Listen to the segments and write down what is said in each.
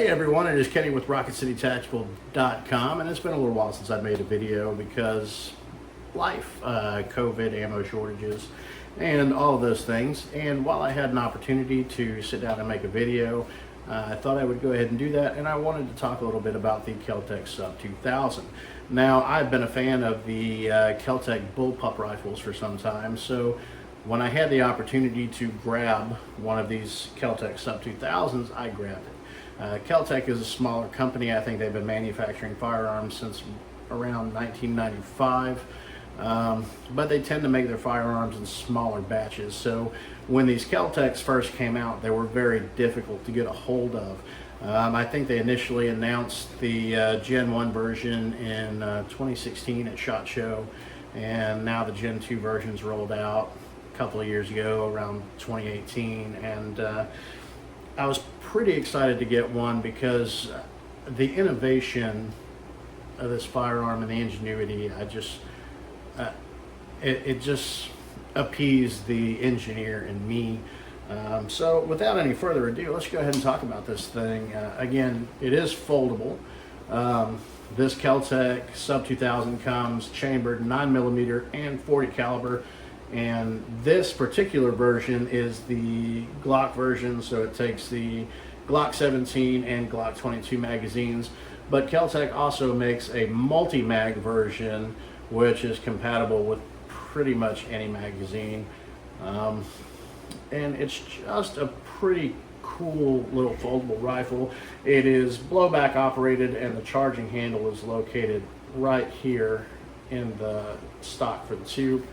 Hey everyone, it is Kenny with RocketCityTactical.com, and it's been a little while since I made a video because life, COVID, ammo shortages, and all of those things. And while I had an opportunity to sit down and make a video, I thought I would go ahead and do that, and I wanted to talk a little bit about the KelTec Sub 2000. Now, I've been a fan of the KelTec bullpup rifles for some time, so when I had the opportunity to grab one of these KelTec Sub 2000s, I grabbed it. KelTec is a smaller company. I think they've been manufacturing firearms since around 1995, but they tend to make their firearms in smaller batches. So when these KelTecs first came out, they were very difficult to get a hold of. I think they initially announced the Gen 1 version in 2016 at SHOT Show, and now the Gen 2 version's rolled out a couple of years ago, around 2018, and I was pretty excited to get one because the innovation of this firearm and the ingenuity, it just appeased the engineer in me. So without any further ado, let's go ahead and talk about this thing. Again, it is foldable. This KelTec Sub 2000 comes chambered 9mm and 40 caliber. And this particular version is the Glock version, so it takes the Glock 17 and Glock 22 magazines. But KelTec also makes a multi-mag version, which is compatible with pretty much any magazine. And it's just a pretty cool little foldable rifle. It is blowback operated, and the charging handle is located right here in the stock for the tube.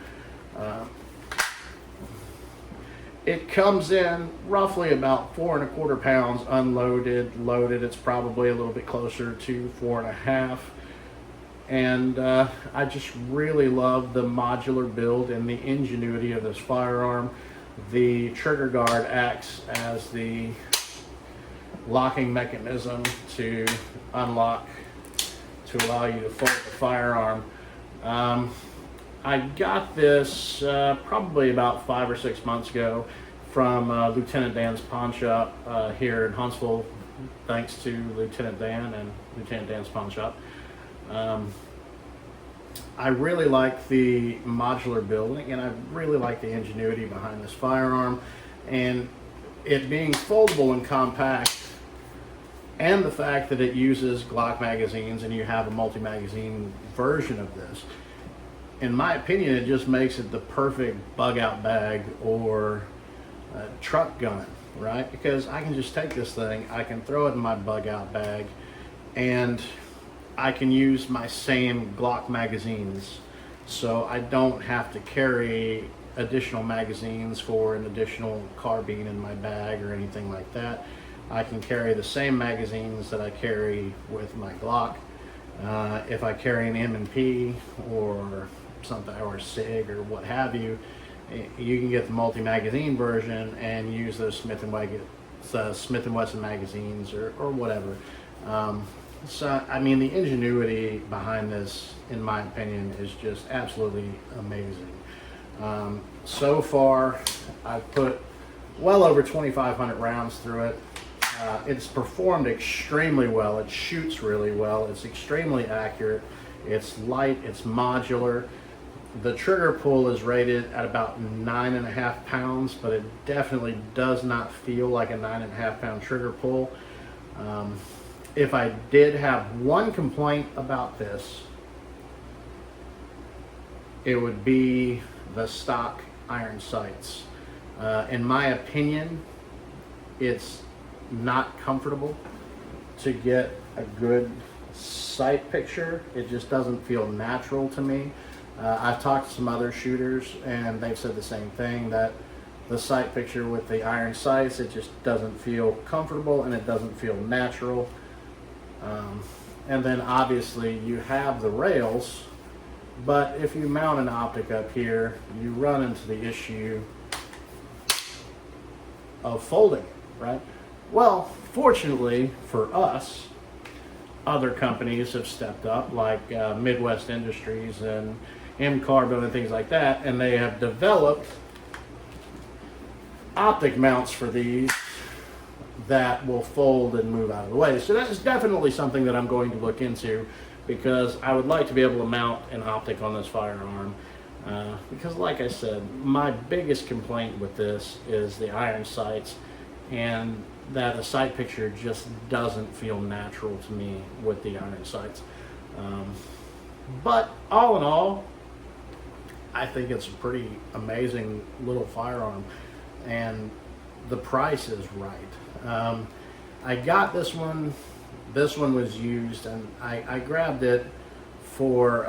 It comes in roughly about 4¼ pounds unloaded. Loaded, it's probably a little bit closer to 4½. And I just really love the modular build and the ingenuity of this firearm. The trigger guard acts as the locking mechanism to unlock to allow you to fold the firearm. I got this probably about 5 or 6 months ago from Lieutenant Dan's pawn shop here in Huntsville. Thanks to Lieutenant Dan and Lieutenant Dan's pawn shop. I really like the modular building, and I really like the ingenuity behind this firearm, and it being foldable and compact, and the fact that it uses Glock magazines and you have a multi-magazine version of this. In my opinion, it just makes it the perfect bug-out bag or truck gun, right? Because I can just take this thing, I can throw it in my bug-out bag, and I can use my same Glock magazines. So I don't have to carry additional magazines for an additional carbine in my bag or anything like that. I can carry the same magazines that I carry with my Glock. If I carry an M&P or something, or SIG or what have you, you can get the multi-magazine version and use those Smith & Wesson magazines or whatever. So I mean, the ingenuity behind this, in my opinion, is just absolutely amazing. So far I've put well over 2,500 rounds through it. It's performed extremely well. It shoots really well. It's extremely accurate. It's light. It's modular. The trigger pull is rated at about 9½ pounds, but it definitely does not feel like a 9½ pound trigger pull. If I did have one complaint about this, it would be the stock iron sights. In my opinion, it's not comfortable to get a good sight picture. It just doesn't feel natural to me. I've talked to some other shooters, and they've said the same thing, that the sight picture with the iron sights, it just doesn't feel comfortable and it doesn't feel natural. And then obviously you have the rails, but if you mount an optic up here, you run into the issue of folding it, right? Well, fortunately for us, other companies have stepped up, like Midwest Industries and M-Carbon and things like that, and they have developed optic mounts for these that will fold and move out of the way. So that is definitely something that I'm going to look into, because I would like to be able to mount an optic on this firearm. Because like I said, my biggest complaint with this is the iron sights, and that the sight picture just doesn't feel natural to me with the iron sights. But all in all, I think it's a pretty amazing little firearm, and the price is right. I got this one. This one was used, and I grabbed it for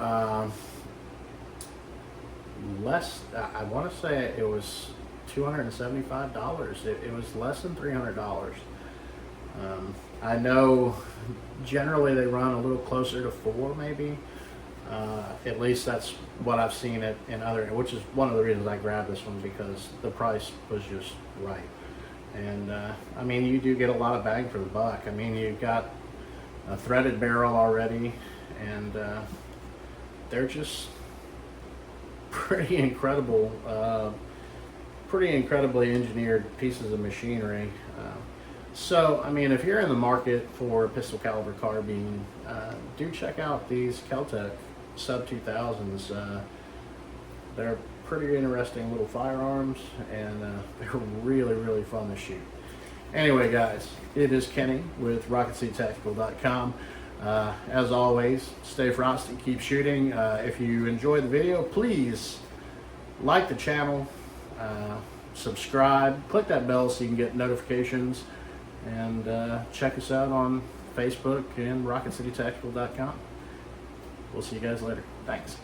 less. I want to say it was $275. It was less than $300. I know generally they run a little closer to $400, maybe. At least that's what I've seen it in other, which is one of the reasons I grabbed this one, because the price was just right. And I mean, you do get a lot of bang for the buck. I mean, you've got a threaded barrel already, and they're just pretty incredible, pretty incredibly engineered pieces of machinery. So, I mean, if you're in the market for a pistol caliber carbine, do check out these KelTec Sub 2000s. They're pretty interesting little firearms, and they're really, really fun to shoot. Anyway, guys, it is Kenny with RocketCityTactical.com. As always, stay frosty, keep shooting. If you enjoyed the video, please like the channel, subscribe, click that bell so you can get notifications, and check us out on Facebook and RocketCityTactical.com. We'll see you guys later. Thanks.